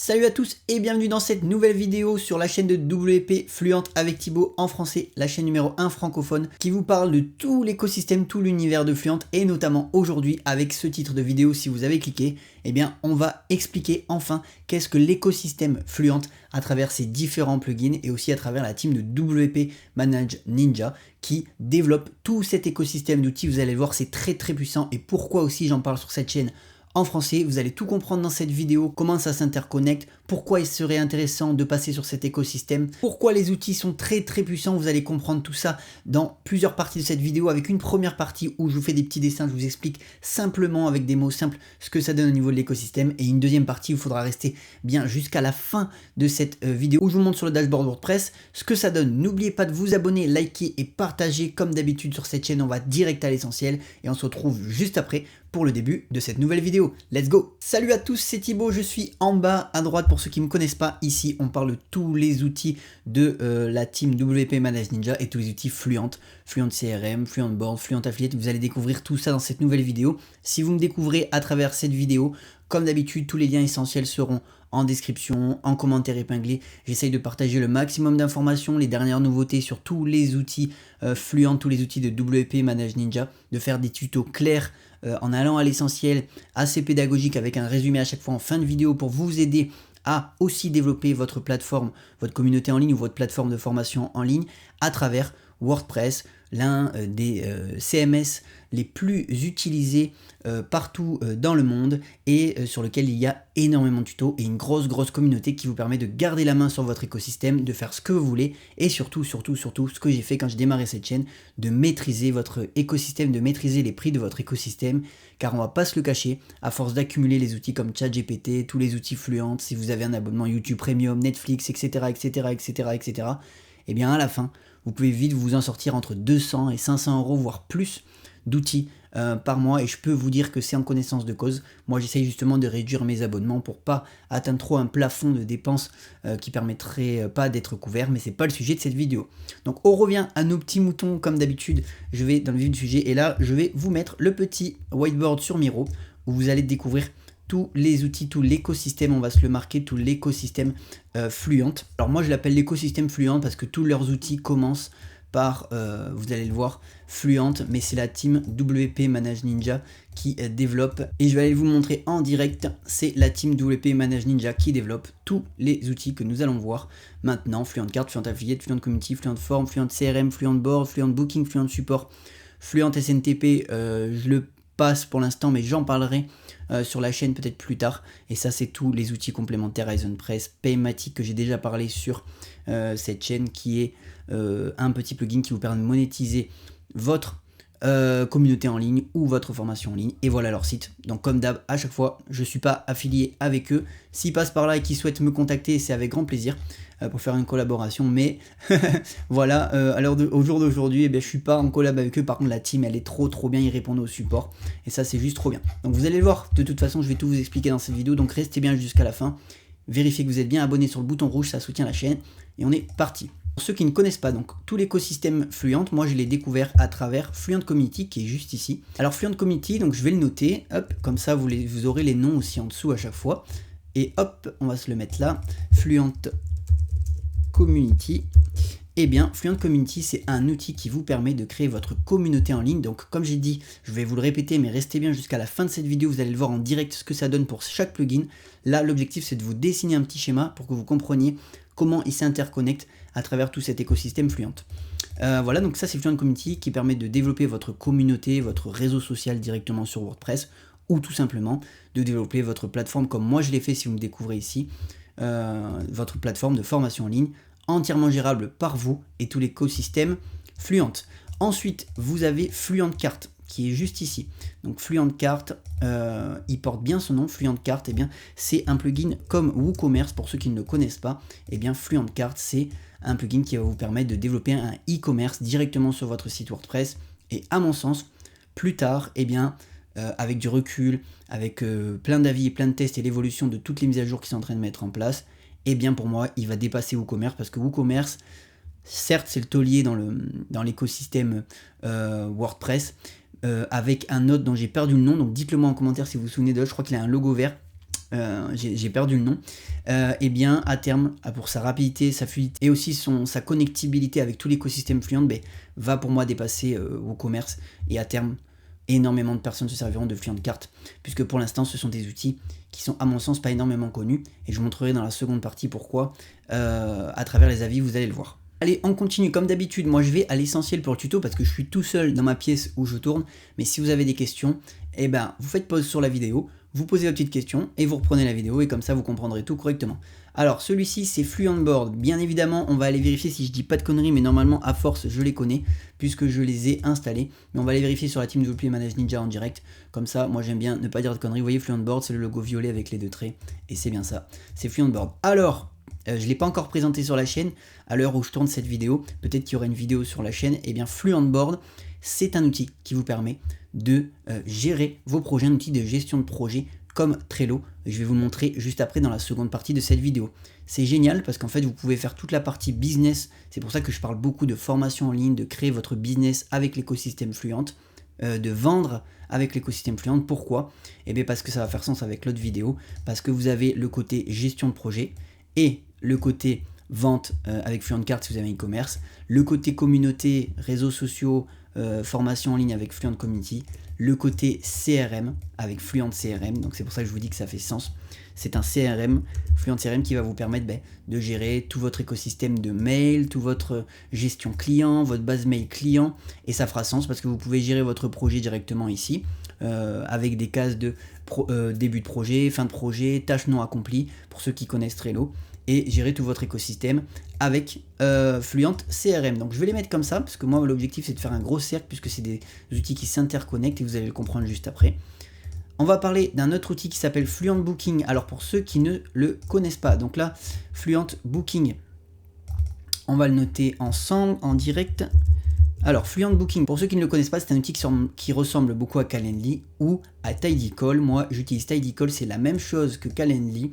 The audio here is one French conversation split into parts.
Salut à tous et bienvenue dans cette nouvelle vidéo sur la chaîne de WP Fluent avec Thibaut en français, la chaîne numéro 1 francophone qui vous parle de tout l'écosystème, tout l'univers de Fluent et notamment aujourd'hui avec ce titre de vidéo, si vous avez cliqué, eh bien on va expliquer enfin qu'est-ce que l'écosystème Fluent à travers ses différents plugins et aussi à travers la team de WP Manage Ninja qui développe tout cet écosystème d'outils. Vous allez le voir, c'est très puissant et pourquoi aussi j'en parle sur cette chaîne en français. Vous allez tout comprendre dans cette vidéo, comment ça s'interconnecte, pourquoi il serait intéressant de passer sur cet écosystème, pourquoi les outils sont très puissants. Vous allez comprendre tout ça dans plusieurs parties de cette vidéo, avec une première partie où je vous fais des petits dessins, je vous explique simplement avec des mots simples ce que ça donne au niveau de l'écosystème, et une deuxième partie où il faudra rester bien jusqu'à la fin de cette vidéo où je vous montre sur le dashboard WordPress ce que ça donne. N'oubliez pas de vous abonner, liker et partager comme d'habitude sur cette chaîne. On va direct à l'essentiel et on se retrouve juste après pour le début de cette nouvelle vidéo. Let's go! Salut à tous, c'est Thibaut, je suis en bas à droite pour ceux qui ne me connaissent pas. Ici, on parle de tous les outils de la team WP Manage Ninja et tous les outils Fluent, Fluent CRM, Fluent Board, Fluent Affiliate. Vous allez découvrir tout ça dans cette nouvelle vidéo. Si vous me découvrez à travers cette vidéo, comme d'habitude, tous les liens essentiels seront en description, en commentaire épinglé. J'essaye de partager le maximum d'informations, les dernières nouveautés sur tous les outils Fluent, tous les outils de WP Manage Ninja, de faire des tutos clairs en allant à l'essentiel, assez pédagogique avec un résumé à chaque fois en fin de vidéo pour vous aider à aussi développer votre plateforme, votre communauté en ligne ou votre plateforme de formation en ligne à travers WordPress, l'un des CMS les plus utilisés partout dans le monde et sur lequel il y a énormément de tutos et une grosse communauté qui vous permet de garder la main sur votre écosystème, de faire ce que vous voulez et surtout ce que j'ai fait quand j'ai démarré cette chaîne, de maîtriser votre écosystème, de maîtriser les prix de votre écosystème, car on va pas se le cacher, à force d'accumuler les outils comme ChatGPT, tous les outils Fluent, si vous avez un abonnement YouTube Premium, Netflix, etc., et bien à la fin, vous pouvez vite vous en sortir entre 200 et 500 euros, voire plus d'outils par mois, et je peux vous dire que c'est en connaissance de cause. Moi j'essaye justement de réduire mes abonnements pour pas atteindre trop un plafond de dépenses qui permettrait pas d'être couvert, mais c'est pas le sujet de cette vidéo. Donc on revient à nos petits moutons comme d'habitude. Je vais dans le vif du sujet et là je vais vous mettre le petit whiteboard sur Miro où vous allez découvrir tous les outils, tout l'écosystème, on va se le marquer, tout l'écosystème Fluent. Alors moi je l'appelle l'écosystème Fluent parce que tous leurs outils commencent par, vous allez le voir, Fluent, mais c'est la team WP Manage Ninja qui développe, et je vais aller vous le montrer en direct, c'est la team WP Manage Ninja qui développe tous les outils que nous allons voir maintenant, Fluent Cart, Fluent Affiliate, Fluent Community, Fluent Form, Fluent CRM, Fluent Board, Fluent Booking, Fluent Support, Fluent SNTP, je le passe pour l'instant, mais j'en parlerai sur la chaîne peut-être plus tard. Et ça, c'est tous les outils complémentaires EisonPress, Paymatic que j'ai déjà parlé sur cette chaîne, qui est un petit plugin qui vous permet de monétiser votre communauté en ligne ou votre formation en ligne. Et voilà leur site. Donc comme d'hab, à chaque fois, je ne suis pas affilié avec eux. S'ils passent par là et qu'ils souhaitent me contacter, c'est avec grand plaisir pour faire une collaboration. Mais voilà, au jour d'aujourd'hui, je ne suis pas en collab avec eux. Par contre, la team, elle est trop bien. Ils répondent au support. Et ça, c'est juste trop bien. Donc vous allez le voir. De toute façon, je vais tout vous expliquer dans cette vidéo. Donc restez bien jusqu'à la fin. Vérifiez que vous êtes bien abonné sur le bouton rouge. Ça soutient la chaîne. Et on est parti. Pour ceux qui ne connaissent pas donc tout l'écosystème Fluent, moi je l'ai découvert à travers Fluent Community qui est juste ici. Alors Fluent Community, donc je vais le noter, hop, comme ça vous aurez les noms aussi en dessous à chaque fois. Et hop, on va se le mettre là, Fluent Community. Eh bien, Fluent Community, c'est un outil qui vous permet de créer votre communauté en ligne. Donc, comme j'ai dit, je vais vous le répéter, mais restez bien jusqu'à la fin de cette vidéo. Vous allez le voir en direct ce que ça donne pour chaque plugin. Là, l'objectif, c'est de vous dessiner un petit schéma pour que vous compreniez comment il s'interconnecte à travers tout cet écosystème Fluent. Voilà, donc ça, c'est Fluent Community qui permet de développer votre communauté, votre réseau social directement sur WordPress, ou tout simplement de développer votre plateforme comme moi je l'ai fait si vous me découvrez ici, votre plateforme de formation en ligne entièrement gérable par vous et tout l'écosystème Fluent. Ensuite, vous avez Fluent Cart qui est juste ici. Donc Fluent Cart, il porte bien son nom, Fluent Cart, eh bien c'est un plugin comme WooCommerce pour ceux qui ne le connaissent pas. Eh bien Fluent Cart, c'est un plugin qui va vous permettre de développer un e-commerce directement sur votre site WordPress. Et à mon sens, plus tard, eh bien avec du recul, avec plein d'avis et plein de tests et l'évolution de toutes les mises à jour qui sont en train de mettre en place, eh bien pour moi, il va dépasser WooCommerce parce que WooCommerce, certes, c'est le taulier dans l'écosystème WordPress, avec un autre dont j'ai perdu le nom, donc dites-le moi en commentaire si vous vous souvenez de, je crois qu'il a un logo vert, j'ai perdu le nom, et bien à terme, pour sa rapidité, sa fluidité et aussi sa connectibilité avec tout l'écosystème Fluent, va pour moi dépasser WooCommerce, et à terme, énormément de personnes se serviront de FluentCart, puisque pour l'instant ce sont des outils qui sont à mon sens pas énormément connus, et je vous montrerai dans la seconde partie pourquoi, à travers les avis, vous allez le voir. Allez, on continue comme d'habitude. Moi je vais à l'essentiel pour le tuto parce que je suis tout seul dans ma pièce où je tourne, mais si vous avez des questions, eh ben vous faites pause sur la vidéo, vous posez vos petites questions et vous reprenez la vidéo, et comme ça vous comprendrez tout correctement. Alors celui-ci c'est Fluentboard, bien évidemment on va aller vérifier si je dis pas de conneries, mais normalement à force je les connais puisque je les ai installés, mais on va aller vérifier sur la team WP Manage Ninja en direct, comme ça moi j'aime bien ne pas dire de conneries. Vous voyez Fluentboard, c'est le logo violet avec les 2 traits, et c'est bien ça, c'est Fluentboard. Alors je ne l'ai pas encore présenté sur la chaîne, à l'heure où je tourne cette vidéo, peut-être qu'il y aura une vidéo sur la chaîne, et bien Fluentboard, c'est un outil qui vous permet de gérer vos projets, un outil de gestion de projet comme Trello. Je vais vous le montrer juste après dans la seconde partie de cette vidéo. C'est génial parce qu'en fait vous pouvez faire toute la partie business, c'est pour ça que je parle beaucoup de formation en ligne, de créer votre business avec l'écosystème Fluent, de vendre avec l'écosystème Fluent. Pourquoi? Eh bien parce que ça va faire sens avec l'autre vidéo, parce que vous avez le côté gestion de projet et le côté vente avec FluentCart si vous avez un e-commerce, le côté communauté, réseaux sociaux, formation en ligne avec Fluent Community, le côté CRM avec Fluent CRM, donc c'est pour ça que je vous dis que ça fait sens. C'est un CRM, Fluent CRM, qui va vous permettre de gérer tout votre écosystème de mail, toute votre gestion client, votre base mail client, et ça fera sens parce que vous pouvez gérer votre projet directement ici, avec des cases de début de projet, fin de projet, tâches non accomplies, pour ceux qui connaissent Trello, et gérer tout votre écosystème avec Fluent CRM. Donc je vais les mettre comme ça, parce que moi l'objectif c'est de faire un gros cercle, puisque c'est des outils qui s'interconnectent, et vous allez le comprendre juste après. On va parler d'un autre outil qui s'appelle Fluent Booking. Alors pour ceux qui ne le connaissent pas, donc là, Fluent Booking, on va le noter ensemble en direct. Alors Fluent Booking, pour ceux qui ne le connaissent pas, c'est un outil qui ressemble beaucoup à Calendly ou à Tidycall. Moi j'utilise Tidycall, c'est la même chose que Calendly,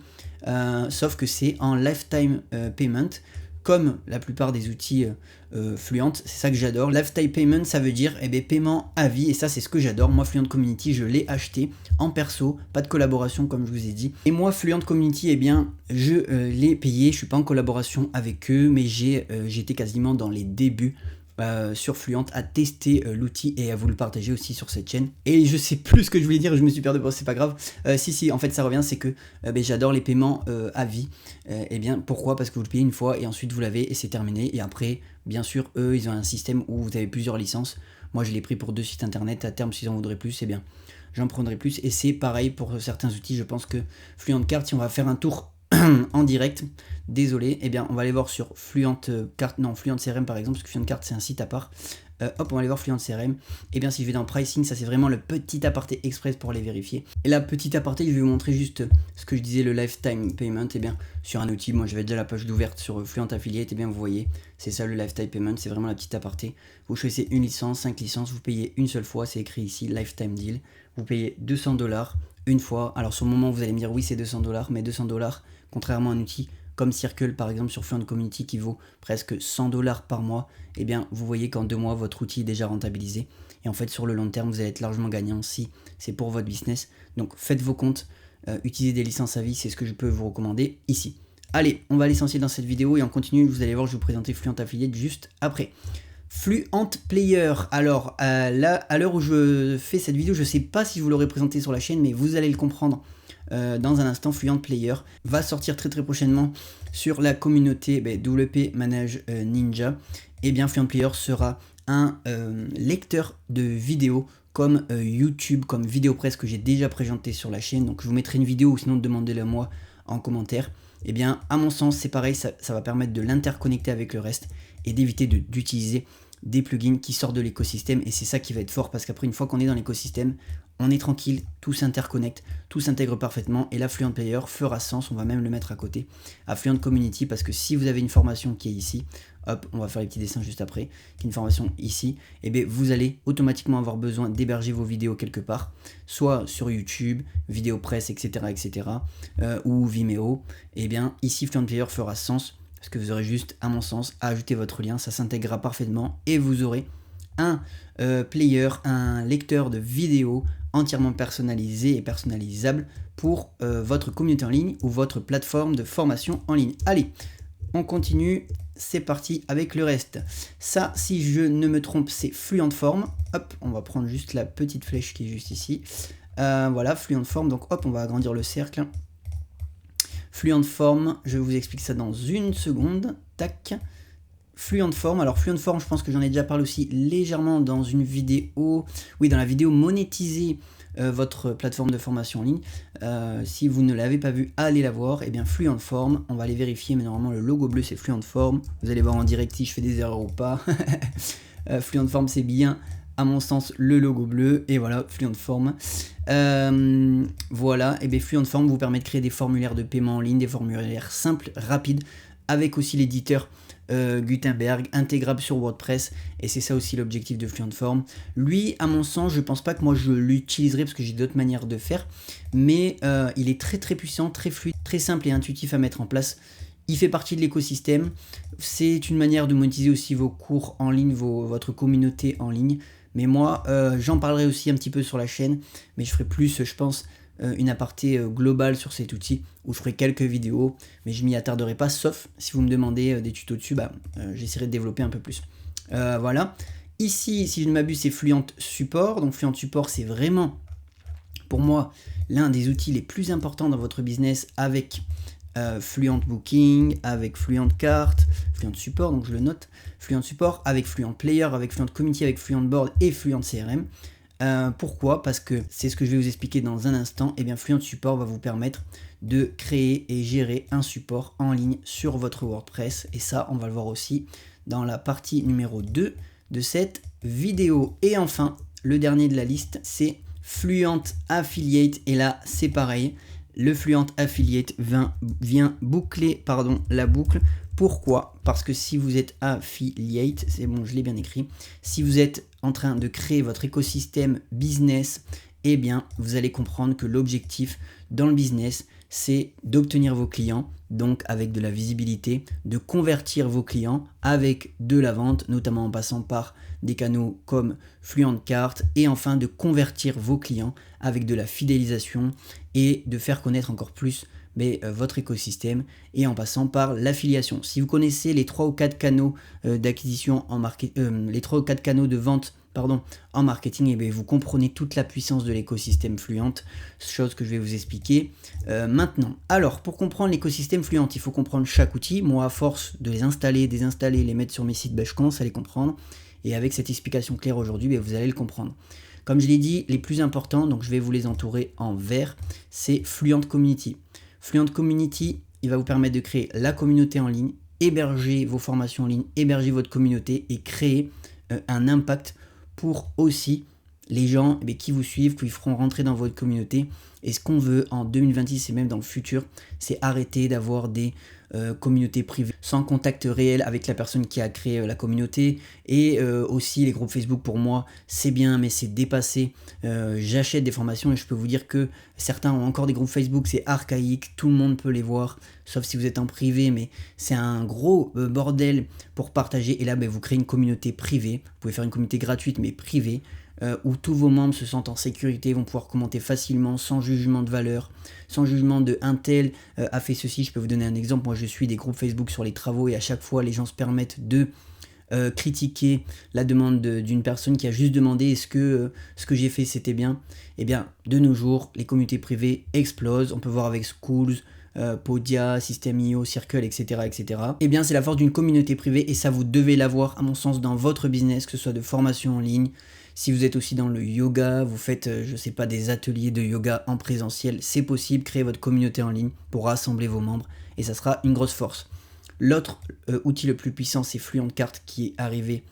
sauf que c'est en lifetime payment, comme la plupart des outils Fluent. C'est ça que j'adore. Lifetime payment, ça veut dire paiement à vie, et ça c'est ce que j'adore. Moi Fluent Community, je l'ai acheté en perso, pas de collaboration comme je vous ai dit. Et moi Fluent Community, je l'ai payé, je suis pas en collaboration avec eux, mais j'étais quasiment dans les débuts sur Fluent à tester l'outil et à vous le partager aussi sur cette chaîne. Et je sais plus ce que je voulais dire, je me suis perdu, bon, c'est pas grave. Si, en fait ça revient, c'est que j'adore les paiements à vie. Pourquoi? Parce que vous le payez une fois et ensuite vous l'avez et c'est terminé. Et après, bien sûr, eux ils ont un système où vous avez plusieurs licences. Moi je l'ai pris pour 2 sites internet. À terme, s'ils en voudraient plus, j'en prendrai plus. Et c'est pareil pour certains outils. Je pense que FluentCart, si on va faire un tour en direct, désolé, on va aller voir sur Fluent CRM par exemple, parce que FluentCart c'est un site à part. Hop, on va aller voir Fluent CRM. Si je vais dans Pricing, ça c'est vraiment le petit aparté express pour les vérifier. Et la petite aparté, je vais vous montrer juste ce que je disais, le lifetime payment. Sur un outil, moi j'avais déjà la page d'ouverte sur Fluent Affiliate, vous voyez, c'est ça le lifetime payment, c'est vraiment la petite aparté. Vous choisissez une licence, 5 licences, vous payez une seule fois, c'est écrit ici, lifetime deal. Vous payez $200 une fois. Alors sur le moment, vous allez me dire oui, c'est $200, mais $200, contrairement à un outil comme Circle par exemple sur Fluent Community qui vaut presque $100 par mois, vous voyez qu'en 2 mois votre outil est déjà rentabilisé, et en fait sur le long terme vous allez être largement gagnant si c'est pour votre business. Donc faites vos comptes, utilisez des licences à vie, c'est ce que je peux vous recommander ici. Allez, on va à l'essentiel dans cette vidéo et on continue. Vous allez voir, je vais vous présenter Fluent Affiliate juste après. Fluent Player, alors là à l'heure où je fais cette vidéo, je sais pas si je vous l'aurai présenté sur la chaîne, mais vous allez le comprendre dans un instant. Fluent Player va sortir très prochainement sur la communauté WP Manage Ninja. Fluent Player sera un lecteur de vidéos comme YouTube, comme VideoPress que j'ai déjà présenté sur la chaîne. Donc je vous mettrai une vidéo, ou sinon demandez-le moi en commentaire. À mon sens c'est pareil, ça va permettre de l'interconnecter avec le reste et d'éviter d'utiliser des plugins qui sortent de l'écosystème, et c'est ça qui va être fort, parce qu'après une fois qu'on est dans l'écosystème, on est tranquille, tout s'interconnecte, tout s'intègre parfaitement, et là Fluent Player fera sens. On va même le mettre à côté à Fluent Community, parce que si vous avez une formation qui est ici, hop, on va faire les petits dessins juste après, qui est une formation ici, vous allez automatiquement avoir besoin d'héberger vos vidéos quelque part, soit sur YouTube, VideoPress, etc., ou Vimeo. Ici Fluent Player fera sens, parce que vous aurez juste, à mon sens, à ajouter votre lien, ça s'intégrera parfaitement, et vous aurez un player, un lecteur de vidéos entièrement personnalisé et personnalisable pour votre communauté en ligne ou votre plateforme de formation en ligne. Allez, on continue, c'est parti avec le reste. Ça, si je ne me trompe, c'est Fluent Form. Hop, on va prendre juste la petite flèche qui est juste ici. Voilà, Fluent Form, donc hop, on va agrandir le cercle. Fluent Form, je vous explique ça dans une seconde. Tac. Fluent Form, alors Fluent Form, je pense que j'en ai déjà parlé aussi légèrement dans une vidéo, oui, dans la vidéo monétiser votre plateforme de formation en ligne. Si vous ne l'avez pas vu, allez la voir. Et bien Fluent Form, on va aller vérifier, mais normalement le logo bleu c'est Fluent Form. Vous allez voir en direct si je fais des erreurs ou pas. Fluent Form, c'est bien à mon sens le logo bleu, et voilà, Fluent Form. Voilà, et bien Fluent Form vous permet de créer des formulaires de paiement en ligne, des formulaires simples, rapides, avec aussi l'éditeur Gutenberg, intégrable sur WordPress, et c'est ça aussi l'objectif de Fluent Form. Lui, à mon sens, je pense pas que moi je l'utiliserai parce que j'ai d'autres manières de faire, mais il est très puissant, très fluide, très simple et intuitif à mettre en place. Il fait partie de l'écosystème. C'est une manière de monétiser aussi vos cours en ligne, votre communauté en ligne. Mais moi, j'en parlerai aussi un petit peu sur la chaîne, mais je ferai plus, je pense, une aparté globale sur cet outil, où je ferai quelques vidéos, mais je m'y attarderai pas, sauf si vous me demandez des tutos dessus, j'essaierai de développer un peu plus. Voilà. Ici, si je ne m'abuse, c'est Fluent Support. Donc Fluent Support, c'est vraiment, pour moi, l'un des outils les plus importants dans votre business, avec Fluent Booking, avec Fluent Cart, Fluent Support, donc je le note, Fluent Support, avec Fluent Player, avec Fluent Community, avec Fluent Board et Fluent CRM. Pourquoi? Parce que c'est ce que je vais vous expliquer dans un instant. Et bien Fluent Support va vous permettre de créer et gérer un support en ligne sur votre WordPress, et ça on va le voir aussi dans la partie numéro 2 de cette vidéo. Et enfin, le dernier de la liste, c'est Fluent Affiliate, et là c'est pareil, le Fluent Affiliate vient boucler la boucle. Pourquoi? Parce que si vous êtes affiliate, c'est bon, je l'ai bien écrit, si vous êtes en train de créer votre écosystème business, eh bien, vous allez comprendre que l'objectif dans le business, c'est d'obtenir vos clients, donc avec de la visibilité, de convertir vos clients avec de la vente, notamment en passant par des canaux comme Fluent Cart, et enfin de convertir vos clients avec de la fidélisation et de faire connaître encore plus votre écosystème, et en passant par l'affiliation. Si vous connaissez les 3 ou 4 canaux d'acquisition en marketing, les 3 ou 4 canaux de vente en marketing, et bien vous comprenez toute la puissance de l'écosystème Fluent, chose que je vais vous expliquer maintenant. Alors, pour comprendre l'écosystème Fluent, il faut comprendre chaque outil. Moi, à force de les installer, désinstaller, les mettre sur mes sites, je commence à les comprendre, et avec cette explication claire aujourd'hui, vous allez le comprendre. Comme je l'ai dit, les plus importants, donc je vais vous les entourer en vert, c'est Fluent Community. Fluent Community, il va vous permettre de créer la communauté en ligne, héberger vos formations en ligne, héberger votre communauté et créer un impact pour aussi les gens qui vous suivent, qui feront rentrer dans votre communauté. Et ce qu'on veut en 2026 et même dans le futur, c'est arrêter d'avoir des communautés privées sans contact réel avec la personne qui a créé la communauté. Et aussi les groupes Facebook, pour moi c'est bien, mais c'est dépassé. J'achète des formations et je peux vous dire que certains ont encore des groupes Facebook, c'est archaïque, tout le monde peut les voir, sauf si vous êtes en privé, mais c'est un gros bordel pour partager. Et là vous créez une communauté privée, vous pouvez faire une communauté gratuite mais privée, où tous vos membres se sentent en sécurité, vont pouvoir commenter facilement, sans jugement de valeur, sans jugement de un tel a fait ceci. Je peux vous donner un exemple, moi je suis des groupes Facebook sur les travaux, et à chaque fois les gens se permettent de critiquer la demande d'une personne qui a juste demandé est-ce que ce que j'ai fait c'était bien. Et bien de nos jours les communautés privées explosent, on peut voir avec Schools, Podia, System.io, Circle, etc. Et bien c'est la force d'une communauté privée, et ça vous devez l'avoir à mon sens dans votre business, que ce soit de formation en ligne. Si vous êtes aussi dans le yoga, vous faites, je sais pas, des ateliers de yoga en présentiel, c'est possible, créer votre communauté en ligne pour rassembler vos membres, et ça sera une grosse force. L'autre outil le plus puissant, c'est Fluent Cart, qui est arrivé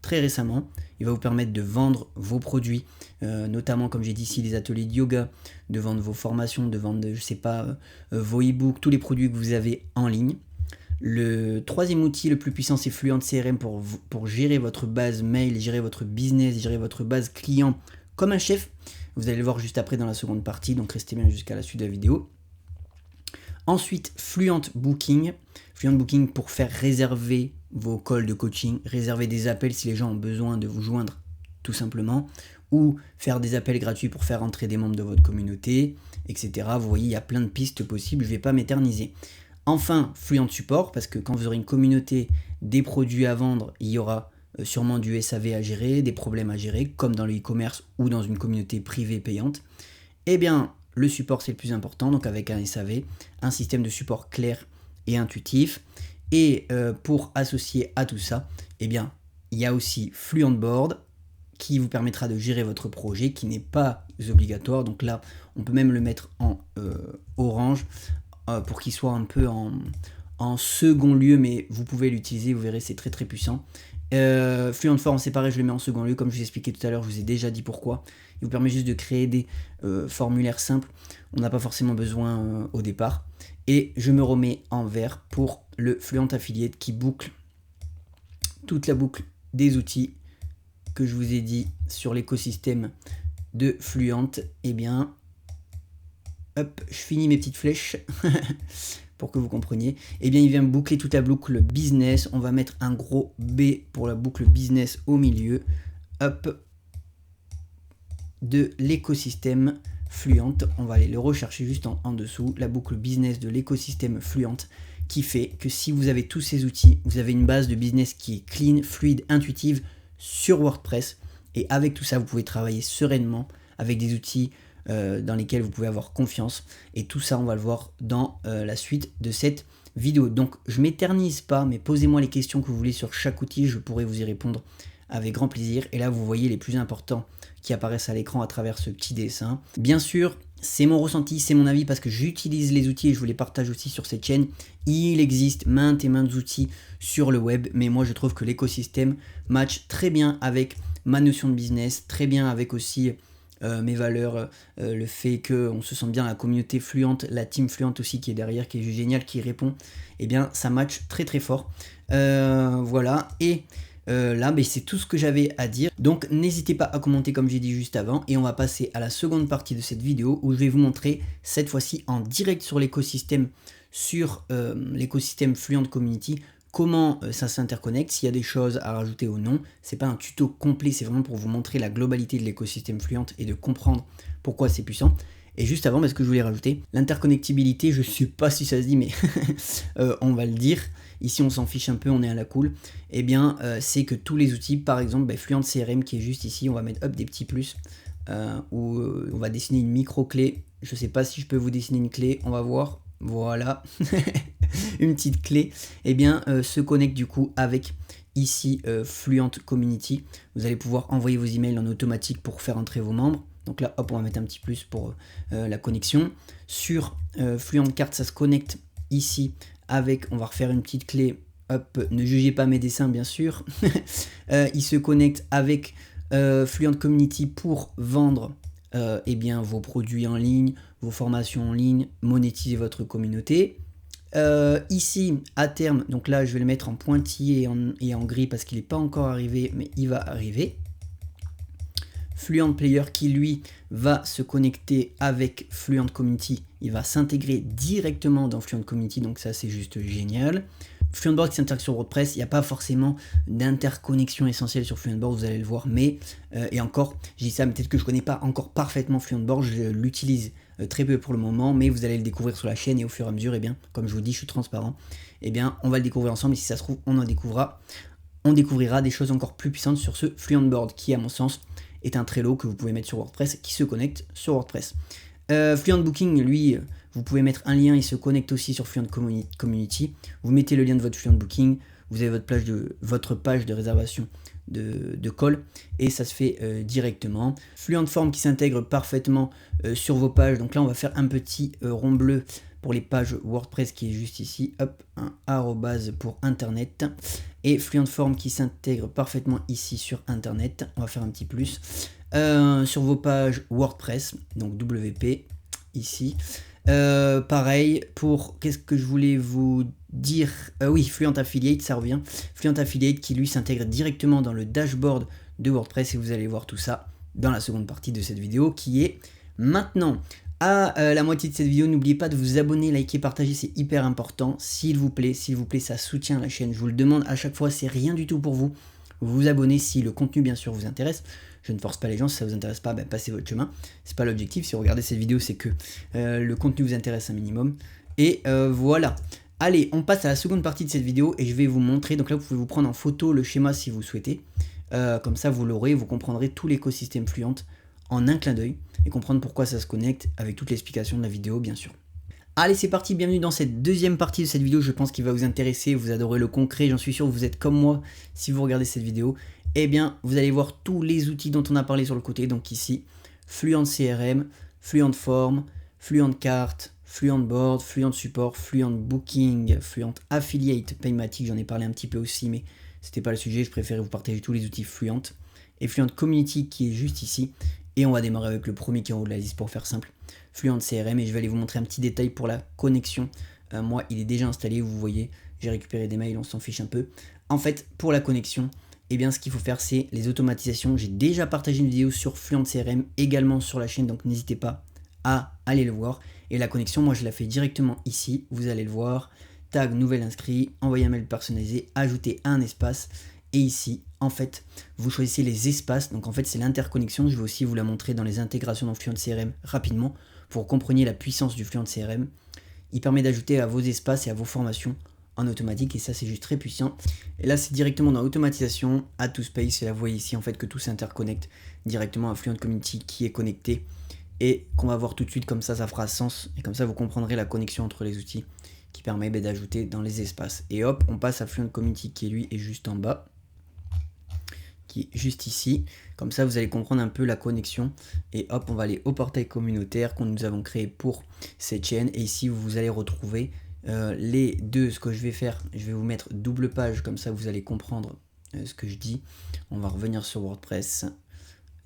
très récemment. Il va vous permettre de vendre vos produits, notamment, comme j'ai dit ici, les ateliers de yoga, de vendre vos formations, de vendre, je sais pas, vos e-books, tous les produits que vous avez en ligne. Le troisième outil le plus puissant, c'est Fluent CRM pour gérer votre base mail, gérer votre business, gérer votre base client comme un chef. Vous allez le voir juste après dans la seconde partie, donc restez bien jusqu'à la suite de la vidéo. Ensuite, Fluent Booking. Fluent Booking pour faire réserver vos calls de coaching, réserver des appels si les gens ont besoin de vous joindre tout simplement, ou faire des appels gratuits pour faire entrer des membres de votre communauté, etc. Vous voyez, il y a plein de pistes possibles, je ne vais pas m'éterniser. Enfin, Fluent Support, parce que quand vous aurez une communauté, des produits à vendre, il y aura sûrement du SAV à gérer, des problèmes à gérer, comme dans le e-commerce ou dans une communauté privée payante. Eh bien, le support c'est le plus important, donc avec un SAV, un système de support clair et intuitif. Et pour associer à tout ça, eh bien, il y a aussi Fluent Board qui vous permettra de gérer votre projet, qui n'est pas obligatoire. Donc là, on peut même le mettre en orange pour qu'il soit un peu en second lieu, mais vous pouvez l'utiliser, vous verrez, c'est très très puissant. Fluent Form, c'est pareil, je le mets en second lieu, comme je vous ai expliqué tout à l'heure, je vous ai déjà dit pourquoi. Il vous permet juste de créer des formulaires simples, on n'a pas forcément besoin au départ. Et je me remets en vert pour le Fluent Affiliate qui boucle toute la boucle des outils que je vous ai dit sur l'écosystème de Fluent. Eh bien, hop, je finis mes petites flèches pour que vous compreniez. Eh bien, il vient boucler toute la boucle business. On va mettre un gros B pour la boucle business au milieu. Hop, de l'écosystème Fluent. On va aller le rechercher juste en dessous. La boucle business de l'écosystème Fluent qui fait que si vous avez tous ces outils, vous avez une base de business qui est clean, fluide, intuitive sur WordPress. Et avec tout ça, vous pouvez travailler sereinement avec des outils dans lesquels vous pouvez avoir confiance. Et tout ça, on va le voir dans la suite de cette vidéo. Donc, je m'éternise pas, mais posez-moi les questions que vous voulez sur chaque outil. Je pourrai vous y répondre avec grand plaisir. Et là, vous voyez les plus importants qui apparaissent à l'écran à travers ce petit dessin. Bien sûr, c'est mon ressenti, c'est mon avis parce que j'utilise les outils et je vous les partage aussi sur cette chaîne. Il existe maintes et maintes outils sur le web, mais moi je trouve que l'écosystème match très bien avec ma notion de business, très bien avec aussi mes valeurs, le fait qu'on se sente bien, la communauté Fluent, la team Fluent aussi qui est derrière, qui est géniale, qui répond, eh bien ça match très très fort. Voilà, et là, c'est tout ce que j'avais à dire. Donc, n'hésitez pas à commenter comme j'ai dit juste avant. Et on va passer à la seconde partie de cette vidéo où je vais vous montrer, cette fois-ci en direct sur l'écosystème, Fluent Community, comment ça s'interconnecte, s'il y a des choses à rajouter ou non. C'est pas un tuto complet, c'est vraiment pour vous montrer la globalité de l'écosystème Fluent et de comprendre pourquoi c'est puissant. Et juste avant, ce que je voulais rajouter, l'interconnectibilité, je sais pas si ça se dit, mais on va le dire. Ici, on s'en fiche un peu, on est à la cool. Eh bien, c'est que tous les outils, par exemple, Fluent CRM qui est juste ici, on va mettre des petits plus, où on va dessiner une micro-clé. Je sais pas si je peux vous dessiner une clé, on va voir. Voilà, une petite clé. Eh bien, se connecte du coup avec ici Fluent Community. Vous allez pouvoir envoyer vos emails en automatique pour faire entrer vos membres. Donc là, hop, on va mettre un petit plus pour la connexion. Sur Fluent Card, ça se connecte ici avec, on va refaire une petite clé, hop, ne jugez pas mes dessins bien sûr. Il se connecte avec Fluent Community pour vendre eh bien, vos produits en ligne, vos formations en ligne, monétiser votre communauté. Ici, à terme, donc là je vais le mettre en pointillé et en gris parce qu'il n'est pas encore arrivé, mais il va arriver. Fluent Player qui lui va se connecter avec Fluent Community, il va s'intégrer directement dans Fluent Community, donc ça c'est juste génial. Fluent Board qui s'intègre sur WordPress, il n'y a pas forcément d'interconnexion essentielle sur Fluent Board, vous allez le voir, mais, et encore, je dis ça, peut-être que je ne connais pas encore parfaitement Fluent Board, je l'utilise très peu pour le moment, mais vous allez le découvrir sur la chaîne et au fur et à mesure, eh bien, comme je vous dis, je suis transparent, eh bien, on va le découvrir ensemble et si ça se trouve, on découvrira des choses encore plus puissantes sur ce Fluent Board qui, à mon sens, est un Trello que vous pouvez mettre sur WordPress qui se connecte sur WordPress. Fluent Booking, lui, vous pouvez mettre un lien, il se connecte aussi sur Fluent Community. Vous mettez le lien de votre Fluent Booking, vous avez votre page de réservation de call et ça se fait directement. Fluent Form qui s'intègre parfaitement sur vos pages. Donc là, on va faire un petit rond bleu pour les pages WordPress qui est juste ici. Hop, un arrobase pour Internet. Et Fluent Form qui s'intègre parfaitement ici sur Internet. On va faire un petit plus. Sur vos pages WordPress, donc WP, ici. Pareil, pour, qu'est-ce que je voulais vous dire, oui, Fluent Affiliate, ça revient. Fluent Affiliate qui lui s'intègre directement dans le dashboard de WordPress et vous allez voir tout ça dans la seconde partie de cette vidéo qui est maintenant. À la moitié de cette vidéo, n'oubliez pas de vous abonner, liker, partager, c'est hyper important, s'il vous plaît, ça soutient la chaîne, je vous le demande à chaque fois, c'est rien du tout pour vous. Vous vous abonnez si le contenu bien sûr vous intéresse. Je ne force pas les gens, si ça vous intéresse pas, passez votre chemin. C'est pas l'objectif, si vous regardez cette vidéo, c'est que le contenu vous intéresse un minimum. Et voilà. Allez, on passe à la seconde partie de cette vidéo et je vais vous montrer. Donc là, vous pouvez vous prendre en photo le schéma si vous souhaitez. Comme ça, vous l'aurez, vous comprendrez tout l'écosystème Fluent en un clin d'œil et comprendre pourquoi ça se connecte avec toute l'explication de la vidéo, bien sûr. Allez, c'est parti, bienvenue dans cette deuxième partie de cette vidéo. Je pense qu'il va vous intéresser, vous adorez le concret. J'en suis sûr que vous êtes comme moi si vous regardez cette vidéo. Eh bien, vous allez voir tous les outils dont on a parlé sur le côté. Donc ici, Fluent CRM, Fluent Form, Fluent Cart, Fluent Board, Fluent Support, Fluent Booking, Fluent Affiliate, Paymatic, j'en ai parlé un petit peu aussi, mais c'était pas le sujet, je préférais vous partager tous les outils Fluent. Et Fluent Community qui est juste ici. Et on va démarrer avec le premier qui est en haut de la liste pour faire simple. Fluent CRM, et je vais aller vous montrer un petit détail pour la connexion. Moi, il est déjà installé, vous voyez, j'ai récupéré des mails, on s'en fiche un peu. En fait, pour la connexion, eh bien, ce qu'il faut faire, c'est les automatisations. J'ai déjà partagé une vidéo sur Fluent CRM, également sur la chaîne, donc n'hésitez pas à aller le voir. Et la connexion, moi, je la fais directement ici, vous allez le voir. Tag, nouvel inscrit, envoyer un mail personnalisé, ajouter un espace. Et ici, en fait, vous choisissez les espaces. Donc, en fait, c'est l'interconnexion. Je vais aussi vous la montrer dans les intégrations dans Fluent CRM rapidement pour que vous compreniez la puissance du Fluent CRM. Il permet d'ajouter à vos espaces et à vos formations en automatique. Et ça, c'est juste très puissant. Et là, c'est directement dans automatisation, Add to Space. Et là, vous voyez ici, en fait, que tout s'interconnecte directement à Fluent Community qui est connecté. Et qu'on va voir tout de suite, comme ça fera sens. Et comme ça, vous comprendrez la connexion entre les outils qui permet d'ajouter dans les espaces. Et hop, on passe à Fluent Community qui, lui, est juste en bas. Juste ici, comme ça vous allez comprendre un peu la connexion et hop on va aller au portail communautaire que nous avons créé pour cette chaîne et ici vous allez retrouver les deux. Ce que je vais faire, je vais vous mettre double page comme ça vous allez comprendre ce que je dis. On va revenir sur WordPress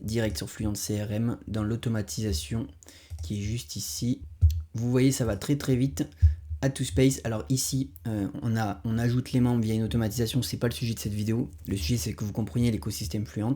direct sur Fluent CRM dans l'automatisation qui est juste ici. Vous voyez ça va très vite. Add to Space, alors ici on ajoute les membres via une automatisation, c'est pas le sujet de cette vidéo, le sujet c'est que vous compreniez l'écosystème Fluent.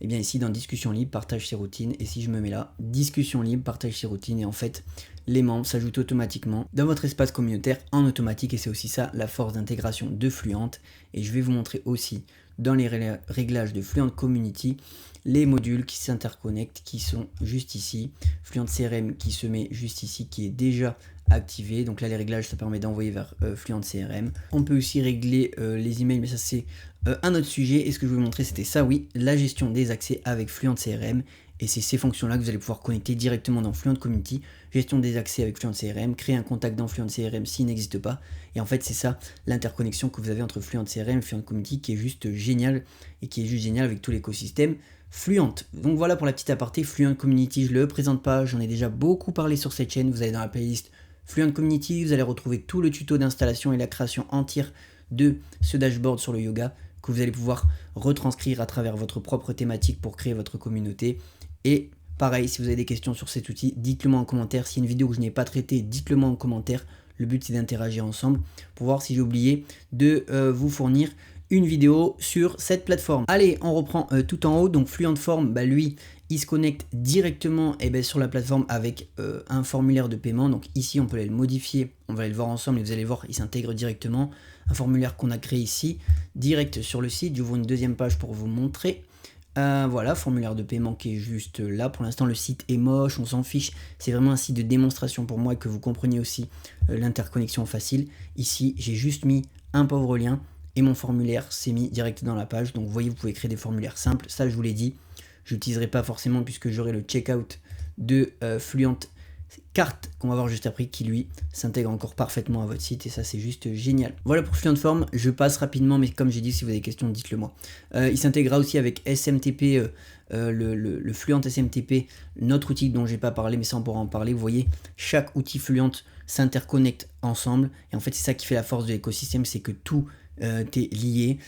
Et bien ici dans discussion libre, partage ses routines, et si je me mets là, discussion libre, partage ses routines, et en fait les membres s'ajoutent automatiquement dans votre espace communautaire en automatique, et c'est aussi ça la force d'intégration de Fluent. Et je vais vous montrer aussi dans les réglages de Fluent Community les modules qui s'interconnectent qui sont juste ici, Fluent CRM qui se met juste ici qui est déjà activé. Donc là les réglages ça permet d'envoyer vers Fluent CRM. On peut aussi régler les emails, mais ça c'est un autre sujet. Et ce que je vais vous montrer c'était ça, oui, la gestion des accès avec Fluent CRM. Et c'est ces fonctions là que vous allez pouvoir connecter directement dans Fluent Community. Gestion des accès avec Fluent CRM, créer un contact dans Fluent CRM s'il n'existe pas. Et en fait c'est ça l'interconnexion que vous avez entre Fluent CRM et Fluent Community qui est juste génial. Et qui est juste génial avec tout l'écosystème Fluent. Donc voilà pour la petite aparté. Fluent Community je le présente pas, j'en ai déjà beaucoup parlé sur cette chaîne. Vous allez dans la playlist Fluent Community, vous allez retrouver tout le tuto d'installation et la création entière de ce dashboard sur le yoga que vous allez pouvoir retranscrire à travers votre propre thématique pour créer votre communauté. Et pareil, si vous avez des questions sur cet outil, dites-le moi en commentaire. Si y a une vidéo que je n'ai pas traitée, dites-le moi en commentaire. Le but c'est d'interagir ensemble pour voir si j'ai oublié de vous fournir une vidéo sur cette plateforme. Allez, on reprend tout en haut. Donc Fluent Form, lui, il se connecte directement sur la plateforme avec un formulaire de paiement. Donc ici, on peut aller le modifier. On va aller le voir ensemble et vous allez voir, il s'intègre directement. Un formulaire qu'on a créé ici, direct sur le site. J'ouvre une deuxième page pour vous montrer. Voilà, formulaire de paiement qui est juste là. Pour l'instant, le site est moche, on s'en fiche. C'est vraiment un site de démonstration pour moi et que vous compreniez aussi l'interconnexion facile. Ici, j'ai juste mis un pauvre lien et mon formulaire s'est mis direct dans la page. Donc vous voyez, vous pouvez créer des formulaires simples. Ça, je vous l'ai dit. Je n'utiliserai pas forcément puisque j'aurai le checkout de Fluent Cart qu'on va voir juste après qui lui s'intègre encore parfaitement à votre site et ça c'est juste génial. Voilà pour Fluent Form, je passe rapidement mais comme j'ai dit si vous avez des questions dites-le moi. Il s'intégrera aussi avec SMTP, le Fluent SMTP, notre outil dont j'ai pas parlé mais ça on pourra en parler. Vous voyez chaque outil Fluent s'interconnecte ensemble et en fait c'est ça qui fait la force de l'écosystème, c'est que tout est lié.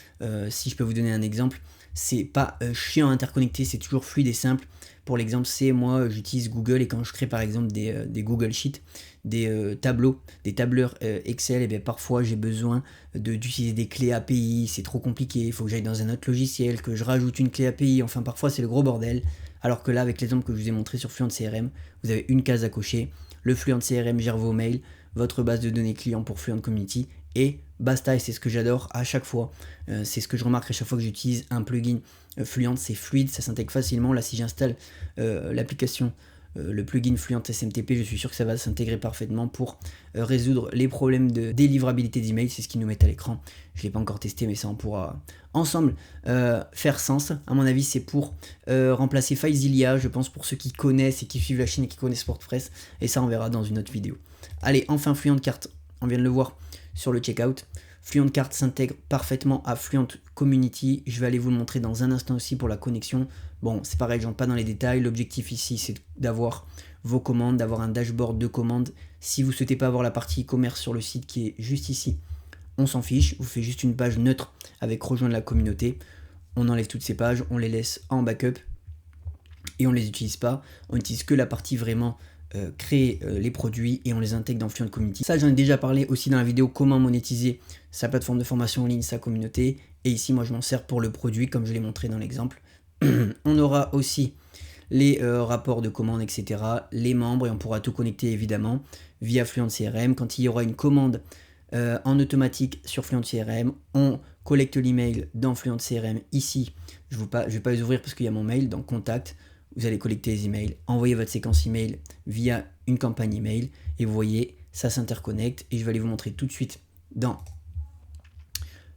Si je peux vous donner un exemple, c'est pas chiant à interconnecter, c'est toujours fluide et simple. Pour l'exemple, c'est moi j'utilise Google et quand je crée par exemple des Google Sheets, des tableaux, des tableurs Excel, et bien parfois j'ai besoin d'utiliser des clés API, c'est trop compliqué, il faut que j'aille dans un autre logiciel, que je rajoute une clé API, enfin parfois c'est le gros bordel. Alors que là, avec l'exemple que je vous ai montré sur Fluent CRM, vous avez une case à cocher, le Fluent CRM gère vos mails, votre base de données client pour Fluent Community et basta. Et c'est ce que j'adore à chaque fois, c'est ce que je remarque à chaque fois que j'utilise un plugin Fluent, c'est fluide, ça s'intègre facilement. Là si j'installe l'application, le plugin Fluent SMTP, je suis sûr que ça va s'intégrer parfaitement pour résoudre les problèmes de délivrabilité d'email. C'est ce qu'ils nous mettent à l'écran. Je ne l'ai pas encore testé, mais ça on pourra ensemble faire sens. À mon avis, c'est pour remplacer FileZilla, je pense, pour ceux qui connaissent et qui suivent la chaîne et qui connaissent WordPress. Et ça, on verra dans une autre vidéo. Allez, enfin, FluentCart, on vient de le voir sur le checkout. FluentCart s'intègre parfaitement à Fluent Community. Je vais aller vous le montrer dans un instant aussi pour la connexion. Bon, c'est pareil, je rentre pas dans les détails. L'objectif ici, c'est d'avoir vos commandes, d'avoir un dashboard de commandes. Si vous ne souhaitez pas avoir la partie e-commerce sur le site qui est juste ici, on s'en fiche. Vous faites juste une page neutre avec rejoindre la communauté. On enlève toutes ces pages, on les laisse en backup et on ne les utilise pas. On n'utilise que la partie vraiment créer les produits et on les intègre dans Fluent Community. Ça, j'en ai déjà parlé aussi dans la vidéo comment monétiser sa plateforme de formation en ligne, sa communauté. Et ici, moi, je m'en sers pour le produit, comme je l'ai montré dans l'exemple. On aura aussi les rapports de commandes, etc., les membres, et on pourra tout connecter évidemment via Fluent CRM. Quand il y aura une commande en automatique sur Fluent CRM, on collecte l'email dans Fluent CRM ici. Je ne vais pas les ouvrir parce qu'il y a mon mail, donc contact. Vous allez collecter les emails, envoyer votre séquence email via une campagne email et vous voyez, ça s'interconnecte et je vais aller vous montrer tout de suite dans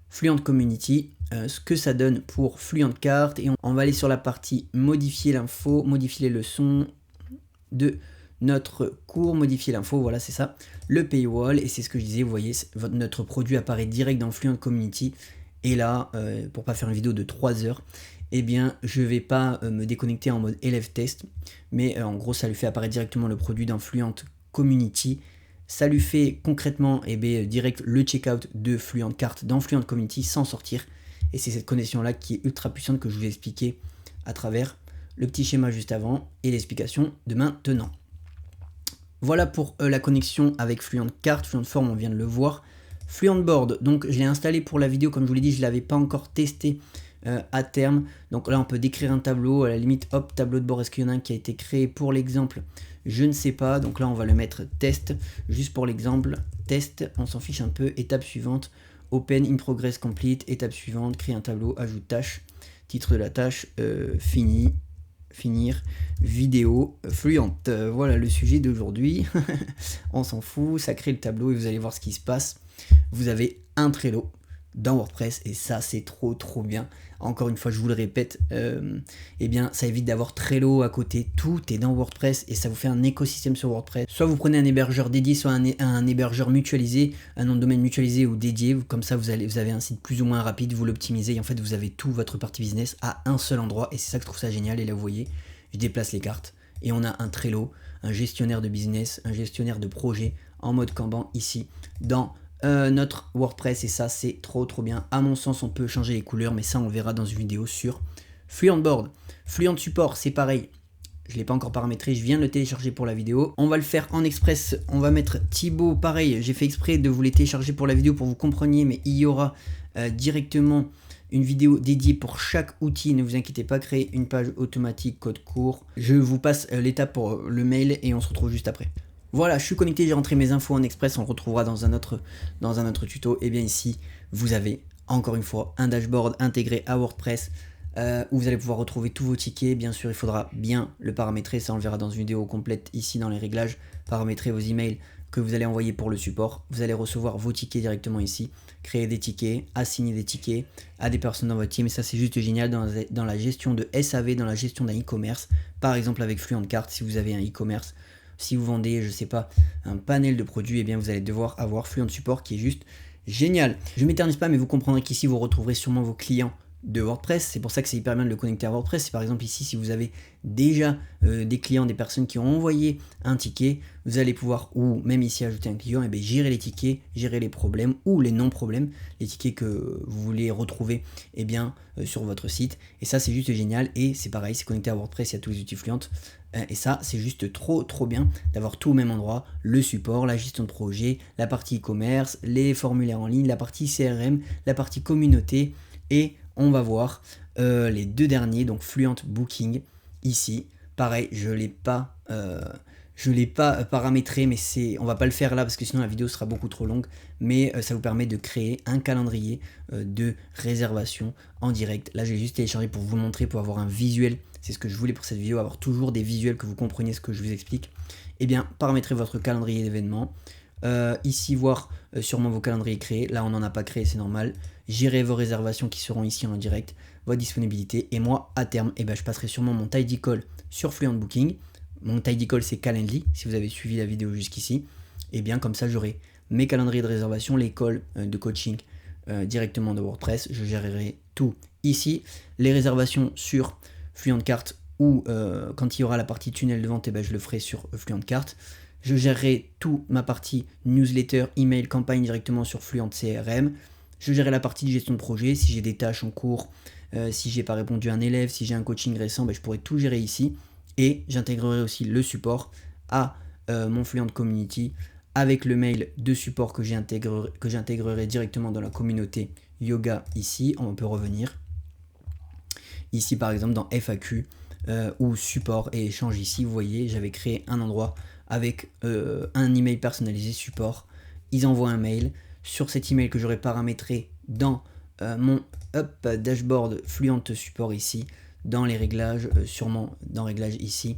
Fluent Community ce que ça donne pour FluentCart et on va aller sur la partie modifier l'info, modifier les leçons de notre cours, modifier l'info, voilà c'est ça, le paywall et c'est ce que je disais, vous voyez, notre produit apparaît direct dans Fluent Community et là, pour pas faire une vidéo de 3 heures, eh bien, je ne vais pas me déconnecter en mode élève test, mais en gros, ça lui fait apparaître directement le produit dans Fluent Community. Ça lui fait concrètement direct le checkout de FluentCart dans Fluent Community sans sortir. Et c'est cette connexion-là qui est ultra puissante que je vous ai expliqué à travers le petit schéma juste avant et l'explication de maintenant. Voilà pour la connexion avec FluentCart. FluentForm, on vient de le voir. FluentBoard, donc je l'ai installé pour la vidéo, comme je vous l'ai dit, je ne l'avais pas encore testé à terme. Donc là on peut décrire un tableau, à la limite hop, tableau de bord, est-ce qu'il y en a un qui a été créé pour l'exemple? Je ne sais pas, donc là on va le mettre test, juste pour l'exemple, test, on s'en fiche un peu. Étape suivante, open in progress complete, étape suivante, créer un tableau, ajoute tâche, titre de la tâche, finir, vidéo, Fluent, voilà le sujet d'aujourd'hui. On s'en fout, ça crée le tableau et vous allez voir ce qui se passe. Vous avez un Trello dans WordPress et ça c'est trop bien. Encore une fois je vous le répète, eh bien ça évite d'avoir Trello à côté, tout est dans WordPress et ça vous fait un écosystème sur WordPress. Soit vous prenez un hébergeur dédié, soit un hébergeur mutualisé, un nom de domaine mutualisé ou dédié, comme ça vous avez un site plus ou moins rapide, vous l'optimisez et en fait vous avez tout votre partie business à un seul endroit et c'est ça que je trouve ça génial. Et là vous voyez, je déplace les cartes et on a un Trello, un gestionnaire de business, un gestionnaire de projet en mode Kanban ici dans notre WordPress et ça c'est trop bien. À mon sens on peut changer les couleurs mais ça on le verra dans une vidéo sur FluentBoard. Fluent Support c'est pareil, je ne l'ai pas encore paramétré, je viens de le télécharger pour la vidéo. On va le faire en express, on va mettre Thibaut, pareil, j'ai fait exprès de vous les télécharger pour la vidéo pour vous compreniez, mais il y aura directement une vidéo dédiée pour chaque outil, ne vous inquiétez pas, créer une page automatique, code court. Je vous passe l'étape pour le mail et on se retrouve juste après. Voilà, je suis connecté, j'ai rentré mes infos en express, on le retrouvera dans un autre tuto. Et bien ici, vous avez encore une fois un dashboard intégré à WordPress où vous allez pouvoir retrouver tous vos tickets. Bien sûr, il faudra bien le paramétrer, ça on le verra dans une vidéo complète ici dans les réglages. Paramétrer vos emails que vous allez envoyer pour le support. Vous allez recevoir vos tickets directement ici, créer des tickets, assigner des tickets à des personnes dans votre team. Et ça c'est juste génial dans la gestion de SAV, dans la gestion d'un e-commerce. Par exemple avec FluentCart, si vous avez un e-commerce, si vous vendez, je sais pas, un panel de produits, eh bien vous allez devoir avoir Fluent Support qui est juste génial. Je m'éternise pas, mais vous comprendrez qu'ici vous retrouverez sûrement vos clients de WordPress. C'est pour ça que c'est hyper bien de le connecter à WordPress. C'est par exemple ici, si vous avez déjà des clients, des personnes qui ont envoyé un ticket, vous allez pouvoir, ou même ici ajouter un client, et bien gérer les tickets, gérer les problèmes ou les non-problèmes, les tickets que vous voulez retrouver eh bien, sur votre site. Et ça, c'est juste génial. Et c'est pareil, c'est connecté à WordPress, il y a tous les outils Fluent. Et ça, c'est juste trop bien d'avoir tout au même endroit, le support, la gestion de projet, la partie e-commerce, les formulaires en ligne, la partie CRM, la partie communauté et on va voir les deux derniers, donc Fluent Booking ici. Pareil, je Je ne l'ai pas paramétré, mais on va pas le faire là parce que sinon la vidéo sera beaucoup trop longue. Mais ça vous permet de créer un calendrier de réservation en direct. Là, j'ai juste téléchargé pour vous montrer, pour avoir un visuel. C'est ce que je voulais pour cette vidéo, avoir toujours des visuels, que vous compreniez ce que je vous explique. Eh bien, paramétrez votre calendrier d'événements. Ici, voir sûrement vos calendriers créés. Là, on n'en a pas créé, c'est normal. Gérez vos réservations qui seront ici en direct, votre disponibilité. Et moi, à terme, eh ben, je passerai sûrement mon tidy call sur Fluent Booking. Mon tidy call, c'est Calendly, si vous avez suivi la vidéo jusqu'ici. Et bien, comme ça, j'aurai mes calendriers de réservation, les calls de coaching directement de WordPress. Je gérerai tout ici. Les réservations sur FluentCart ou quand il y aura la partie tunnel de vente, eh ben, je le ferai sur FluentCart. Je gérerai toute ma partie newsletter, email, campagne directement sur Fluent CRM. Je gérerai la partie de gestion de projet. Si j'ai des tâches en cours, si j'ai pas répondu à un élève, si j'ai un coaching récent, ben, je pourrai tout gérer ici. Et j'intégrerai aussi le support à mon Fluent Community avec le mail de support que j'intégrerai directement dans la communauté yoga ici. On peut revenir ici par exemple dans FAQ ou support et échange ici. Vous voyez, j'avais créé un endroit avec un email personnalisé support. Ils envoient un mail. Sur cet email que j'aurai paramétré dans mon dashboard Fluent Support ici, dans les réglages, sûrement dans réglages ici,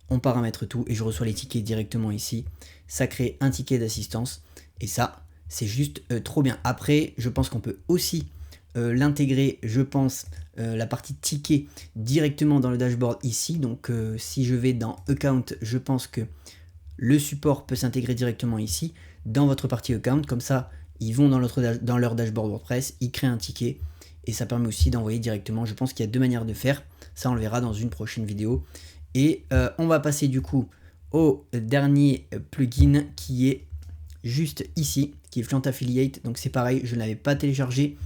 on paramètre tout et je reçois les tickets directement ici. Ça crée un ticket d'assistance et ça, c'est juste trop bien. Après, je pense qu'on peut aussi l'intégrer, je pense, la partie ticket directement dans le dashboard ici. Donc, si je vais dans Account, je pense que le support peut s'intégrer directement ici dans votre partie Account. Comme ça, ils vont dans leur dashboard WordPress, ils créent un ticket et ça permet aussi d'envoyer directement. Je pense qu'il y a deux manières de faire. Ça, on le verra dans une prochaine vidéo. Et on va passer du coup au dernier plugin qui est juste ici, qui est Fluent Affiliate. Donc c'est pareil, je ne l'avais pas téléchargé,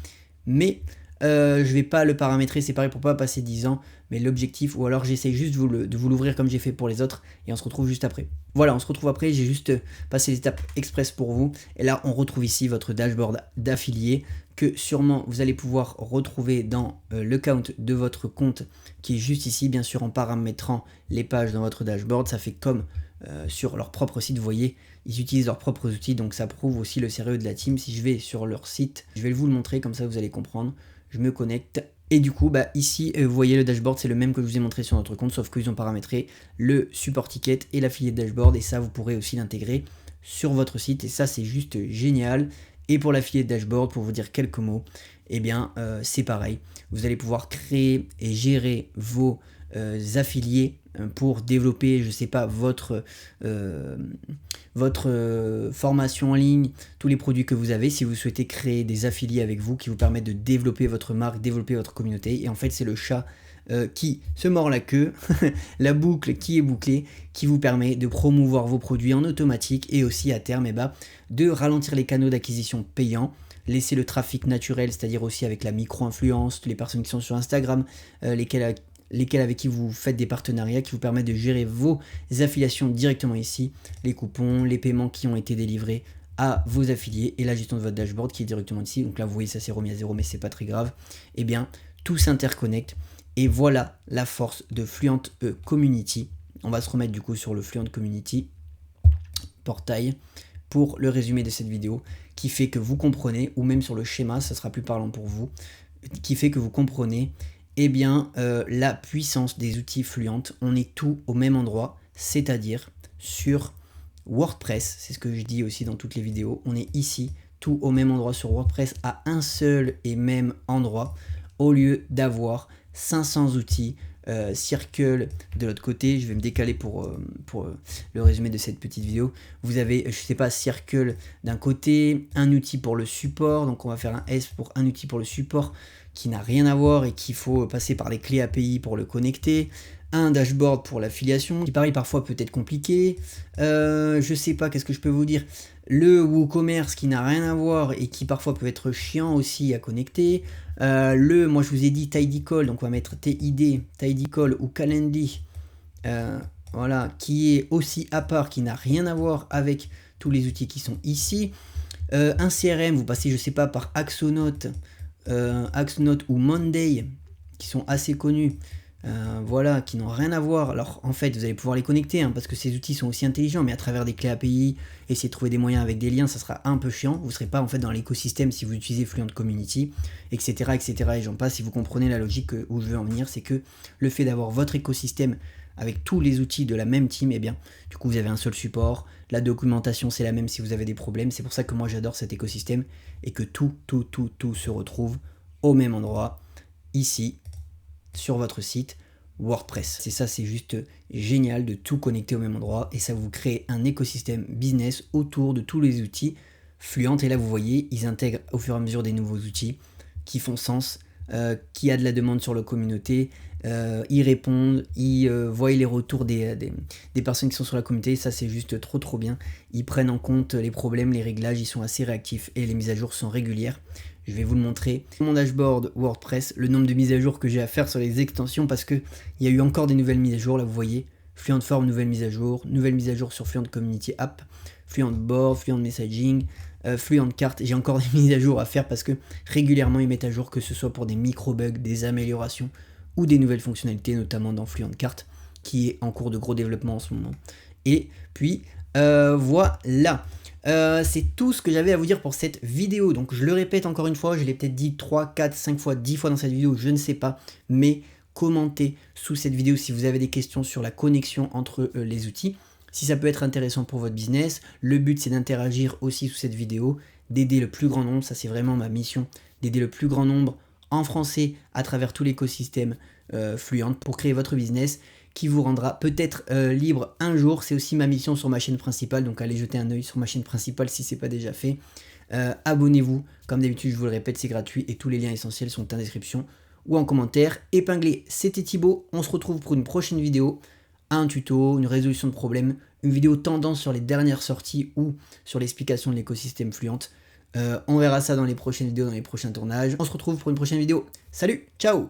mais je ne vais pas le paramétrer. C'est pareil pour pas passer 10 ans. Mais l'objectif, ou alors j'essaie juste de vous l'ouvrir comme j'ai fait pour les autres. Et on se retrouve juste après. Voilà, on se retrouve après. J'ai juste passé l'étape express pour vous. Et là, on retrouve ici votre dashboard d'affilié que sûrement vous allez pouvoir retrouver dans le count de votre compte qui est juste ici, bien sûr en paramétrant les pages dans votre dashboard. Ça fait comme sur leur propre site, vous voyez, ils utilisent leurs propres outils, donc ça prouve aussi le sérieux de la team. Si je vais sur leur site, je vais vous le montrer, comme ça vous allez comprendre. Je me connecte. Et du coup, bah, ici, vous voyez le dashboard, c'est le même que je vous ai montré sur notre compte, sauf qu'ils ont paramétré le support ticket et l'affilié dashboard. Et ça, vous pourrez aussi l'intégrer sur votre site. Et ça, c'est juste génial. Et pour l'affilié dashboard, pour vous dire quelques mots, eh bien, c'est pareil. Vous allez pouvoir créer et gérer vos affiliés pour développer, je sais pas, votre formation en ligne, tous les produits que vous avez, si vous souhaitez créer des affiliés avec vous qui vous permettent de développer votre marque, développer votre communauté. Et en fait, c'est le chat qui se mord la queue, la boucle qui est bouclée, qui vous permet de promouvoir vos produits en automatique et aussi à terme, de ralentir les canaux d'acquisition payants, laisser le trafic naturel, c'est-à-dire aussi avec la micro-influence, les personnes qui sont sur Instagram, lesquelles avec qui vous faites des partenariats qui vous permettent de gérer vos affiliations directement ici, les coupons, les paiements qui ont été délivrés à vos affiliés et la gestion de votre dashboard qui est directement ici. Donc là, vous voyez, ça s'est remis à zéro, mais c'est pas très grave. Eh bien, tout s'interconnecte et voilà la force de Fluent Community. On va se remettre du coup sur le Fluent Community portail pour le résumé de cette vidéo qui fait que vous comprenez, ou même sur le schéma, ça sera plus parlant pour vous, qui fait que vous comprenez eh bien, la puissance des outils Fluent. On est tout au même endroit, c'est-à-dire sur WordPress. C'est ce que je dis aussi dans toutes les vidéos. On est ici, tout au même endroit sur WordPress, à un seul et même endroit, au lieu d'avoir 500 outils. Circle de l'autre côté, je vais me décaler pour le résumé de cette petite vidéo. Vous avez, je sais pas, Circle d'un côté, un outil pour le support, donc on va faire un S pour un outil pour le support qui n'a rien à voir et qu'il faut passer par les clés API pour le connecter, un dashboard pour l'affiliation, qui pareil parfois peut être compliqué, je sais pas, qu'est-ce que je peux vous dire, le WooCommerce qui n'a rien à voir et qui parfois peut être chiant aussi à connecter, moi je vous ai dit Tidy Call, donc on va mettre TID, Tidy Call ou Calendly, voilà, qui est aussi à part, qui n'a rien à voir avec tous les outils qui sont ici, un CRM, vous passez je sais pas par Axonote ou Monday, qui sont assez connus, voilà, qui n'ont rien à voir. Alors en fait, vous allez pouvoir les connecter, hein, parce que ces outils sont aussi intelligents, mais à travers des clés API, essayer de trouver des moyens avec des liens, ça sera un peu chiant. Vous ne serez pas en fait dans l'écosystème si vous utilisez Fluent Community, etc., etc. Et j'en passe. Si vous comprenez la logique où je veux en venir, c'est que le fait d'avoir votre écosystème avec tous les outils de la même team, eh bien, du coup, vous avez un seul support. La documentation, c'est la même si vous avez des problèmes. C'est pour ça que moi, j'adore cet écosystème et que tout se retrouve au même endroit, ici, sur votre site WordPress. C'est ça, c'est juste génial de tout connecter au même endroit et ça vous crée un écosystème business autour de tous les outils Fluent. Et là, vous voyez, ils intègrent au fur et à mesure des nouveaux outils qui font sens, qui a de la demande sur la communauté, ils répondent, ils voient les retours des personnes qui sont sur la communauté. Ça, c'est juste trop bien. Ils prennent en compte les problèmes, les réglages, ils sont assez réactifs et les mises à jour sont régulières. Je vais vous le montrer. Mon dashboard WordPress, le nombre de mises à jour que j'ai à faire sur les extensions parce qu'il y a eu encore des nouvelles mises à jour. Là, vous voyez, Fluent Form, nouvelle mise à jour sur Fluent Community App, Fluent Board, Fluent Messaging, Fluent Cart. J'ai encore des mises à jour à faire parce que régulièrement, ils mettent à jour, que ce soit pour des micro-bugs, des améliorations ou des nouvelles fonctionnalités, notamment dans Fluent Cart, qui est en cours de gros développement en ce moment. Et puis, voilà. C'est tout ce que j'avais à vous dire pour cette vidéo. Donc je le répète encore une fois, je l'ai peut-être dit 3, 4, 5 fois, 10 fois dans cette vidéo, je ne sais pas. Mais commentez sous cette vidéo si vous avez des questions sur la connexion entre les outils. Si ça peut être intéressant pour votre business, le but c'est d'interagir aussi sous cette vidéo, d'aider le plus grand nombre, ça c'est vraiment ma mission, d'aider le plus grand nombre en français à travers tout l'écosystème Fluent pour créer votre business qui vous rendra peut-être libre un jour. C'est aussi ma mission sur ma chaîne principale, donc allez jeter un œil sur ma chaîne principale si ce n'est pas déjà fait. Abonnez-vous, comme d'habitude je vous le répète, c'est gratuit et tous les liens essentiels sont en description ou en commentaire épinglé. C'était Thibaut, on se retrouve pour une prochaine vidéo, un tuto, une résolution de problème, une vidéo tendance sur les dernières sorties ou sur l'explication de l'écosystème Fluent. On verra ça dans les prochaines vidéos, dans les prochains tournages. On se retrouve pour une prochaine vidéo. Salut, ciao!